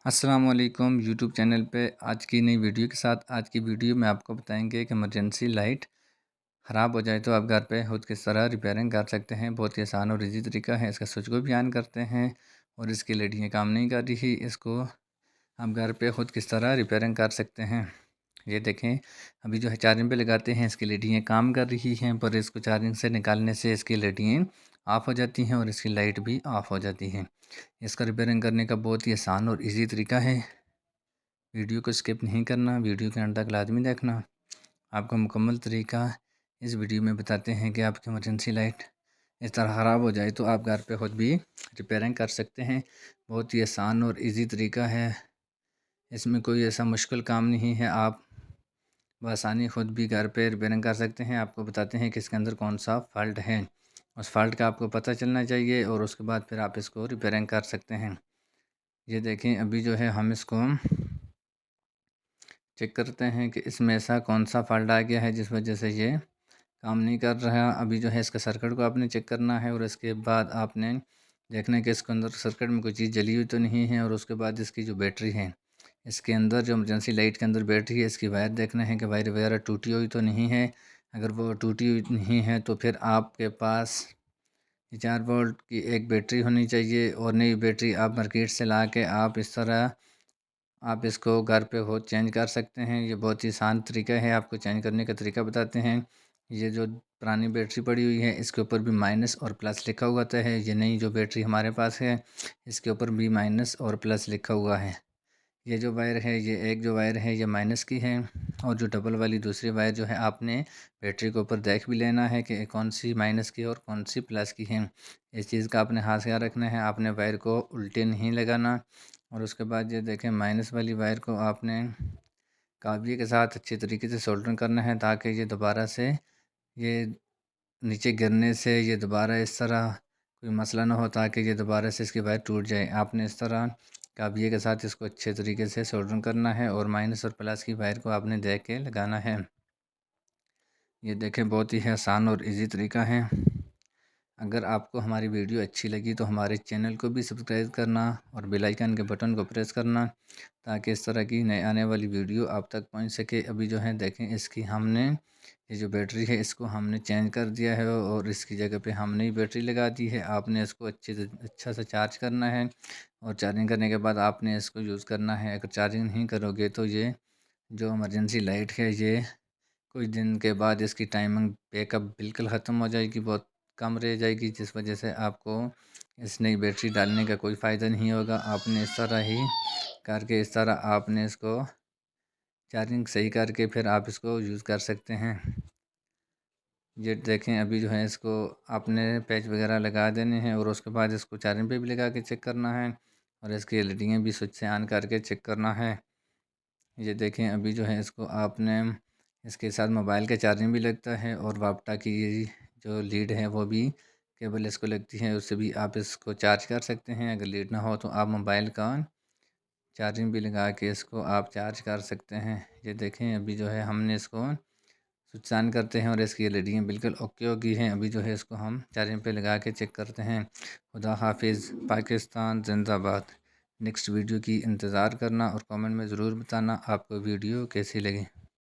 السلام علیکم YouTube channel پہ آج کی نئی ویڈیو کے ساتھ آج کی ویڈیو میں آپ کو بتائیں گے کہ ایمرجنسی لائٹ خراب ہو جائے تو آپ گھر پہ خود کس طرح ریپیئرنگ کر سکتے ہیں۔ بہت ہی آسان اور ایزی طریقہ ہے، اس کا سوئچ کو بھی آن کرتے ہیں اور اس کی لڑیاں کام نہیں کر رہی، اس کو آپ گھر پہ خود کس طرح ریپیئرنگ کر سکتے ہیں۔ یہ دیکھیں ابھی جو ہے چارجنگ پہ لگاتے ہیں، اس کی لڑیاں کام کر رہی ہیں، پر اس کو چارجنگ سے نکالنے سے اس کی لڑیاں آف ہو جاتی ہیں اور اس کی لائٹ بھی آف ہو جاتی ہیں۔ اس کا ریپیئرنگ کرنے کا بہت ہی آسان اور ایزی طریقہ ہے۔ ویڈیو کو اسکپ نہیں کرنا، ویڈیو کے انڈ تک لازمی دیکھنا۔ آپ کو مکمل طریقہ اس ویڈیو میں بتاتے ہیں کہ آپ کی ایمرجنسی لائٹ اس طرح خراب ہو جائے تو آپ گھر پہ خود بھی ریپیئرنگ کر سکتے ہیں۔ بہت ہی آسان اور ایزی طریقہ ہے، اس میں کوئی ایسا مشکل کام نہیں ہے، آپ بآسانی خود بھی گھر پہ ریپیئرنگ کر سکتے ہیں۔ آپ کو بتاتے ہیں کہ اس کے اندر کون سا فالٹ ہے، اس فالٹ کا آپ کو پتہ چلنا چاہیے اور اس کے بعد پھر آپ اس کو ریپیئرنگ کر سکتے ہیں۔ یہ دیکھیں ابھی جو ہے ہم اس کو چیک کرتے ہیں کہ اس میں ایسا کون سا فالٹ آ گیا ہے جس وجہ سے یہ کام نہیں کر رہا۔ ابھی جو ہے اس کا سرکٹ کو آپ نے چیک کرنا ہے اور اس کے بعد آپ نے دیکھنا ہے کہ اس کے اندر سرکٹ میں کوئی چیز جلی ہوئی تو نہیں ہے، اور اس کے بعد اس کی جو بیٹری ہے، اس کے اندر جو ایمرجنسی لائٹ کے اندر بیٹری ہے، اس کی وائر دیکھنا ہے کہ وائر وغیرہ ٹوٹی ہوئی تو نہیں ہے۔ اگر وہ ٹوٹی ہوئی نہیں ہے تو پھر آپ کے پاس 4 وولٹ کی ایک بیٹری ہونی چاہیے، اور نئی بیٹری آپ مارکیٹ سے لا کے آپ اس کو گھر پہ خود چینج کر سکتے ہیں۔ یہ بہت ہی آسان طریقہ ہے، آپ کو چینج کرنے کا طریقہ بتاتے ہیں۔ یہ جو پرانی بیٹری پڑی ہوئی ہے، اس کے اوپر بھی مائنس اور پلس لکھا ہوا ہوتا ہے۔ یہ نئی جو بیٹری ہمارے پاس ہے، اس کے اوپر بھی مائنس اور پلس لکھا ہوا ہے۔ یہ جو وائر ہے، یہ ایک جو وائر ہے یہ مائنس کی ہے، اور جو ڈبل والی دوسری وائر جو ہے آپ نے بیٹری کے اوپر دیکھ بھی لینا ہے کہ کون سی مائنس کی اور کون سی پلس کی ہے۔ اس چیز کا آپ نے خاص خیال رکھنا ہے، آپ نے وائر کو الٹے نہیں لگانا۔ اور اس کے بعد یہ دیکھیں مائنس والی وائر کو آپ نے کابلیے کے ساتھ اچھی طریقے سے سولڈرنگ کرنا ہے، تاکہ یہ دوبارہ سے یہ نیچے گرنے سے یہ دوبارہ اس طرح کوئی مسئلہ نہ ہو، تاکہ یہ دوبارہ سے اس کی وائر ٹوٹ جائے۔ آپ نے اس طرح کابلیے کے ساتھ اس کو اچھے طریقے سے سولڈرنگ کرنا ہے، اور مائنس اور پلس کی وائر کو آپ نے دیکھ کے لگانا ہے۔ یہ دیکھیں بہت ہی آسان اور ایزی طریقہ ہے۔ اگر آپ کو ہماری ویڈیو اچھی لگی تو ہمارے چینل کو بھی سبسکرائب کرنا اور بیل آئیکن کے بٹن کو پریس کرنا، تاکہ اس طرح کی نئے آنے والی ویڈیو آپ تک پہنچ سکے۔ ابھی جو ہے دیکھیں اس کی ہم نے یہ جو بیٹری ہے اس کو ہم نے چینج کر دیا ہے، اور اس کی جگہ پہ ہم نئی بیٹری لگا دی ہے۔ آپ نے اس کو اچھا سے چارج کرنا ہے، اور چارجنگ کرنے کے بعد آپ نے اس کو یوز کرنا ہے۔ اگر چارجنگ نہیں کرو گے تو یہ جو ایمرجنسی لائٹ ہے یہ کچھ دن کے بعد اس کی ٹائمنگ بیک اپ بالکل ختم ہو جائے گی، بہت کم رہ جائے گی، جس وجہ سے آپ کو اس نئی بیٹری ڈالنے کا کوئی فائدہ نہیں ہوگا۔ آپ نے اس طرح ہی کر کے اس طرح آپ نے اس کو چارجنگ صحیح کر کے پھر آپ اس کو یوز کر سکتے ہیں۔ یہ دیکھیں ابھی جو ہے اس کو آپ نے پیچ وغیرہ لگا دینے ہیں، اور اس کے بعد اس کو چارجنگ پہ بھی لگا کے چیک کرنا ہے، اور اس کی ایلڈیاں بھی سوئچ سے آن کر کے چیک کرنا ہے۔ یہ دیکھیں ابھی جو ہے اس کو آپ نے اس کے ساتھ موبائل کا چارجنگ بھی لگتا ہے، اور واپٹا کی جو لیڈ ہے وہ بھی کیبل اس کو لگتی ہے، اس سے بھی آپ اس کو چارج کر سکتے ہیں۔ اگر لیڈ نہ ہو تو آپ موبائل کا چارجنگ بھی لگا کے اس کو آپ چارج کر سکتے ہیں۔ یہ دیکھیں ابھی جو ہے ہم نے اس کو سوئچ آن کرتے ہیں، اور اس کی ایلڈیاں بالکل اوکے ہو گئی ہیں۔ ابھی جو ہے اس کو ہم چارجنگ پہ لگا کے چیک کرتے ہیں۔ خدا حافظ، پاکستان زندہ باد۔ نیکسٹ ویڈیو کی انتظار کرنا، اور کامنٹ میں ضرور بتانا آپ کو ویڈیو کیسی لگی۔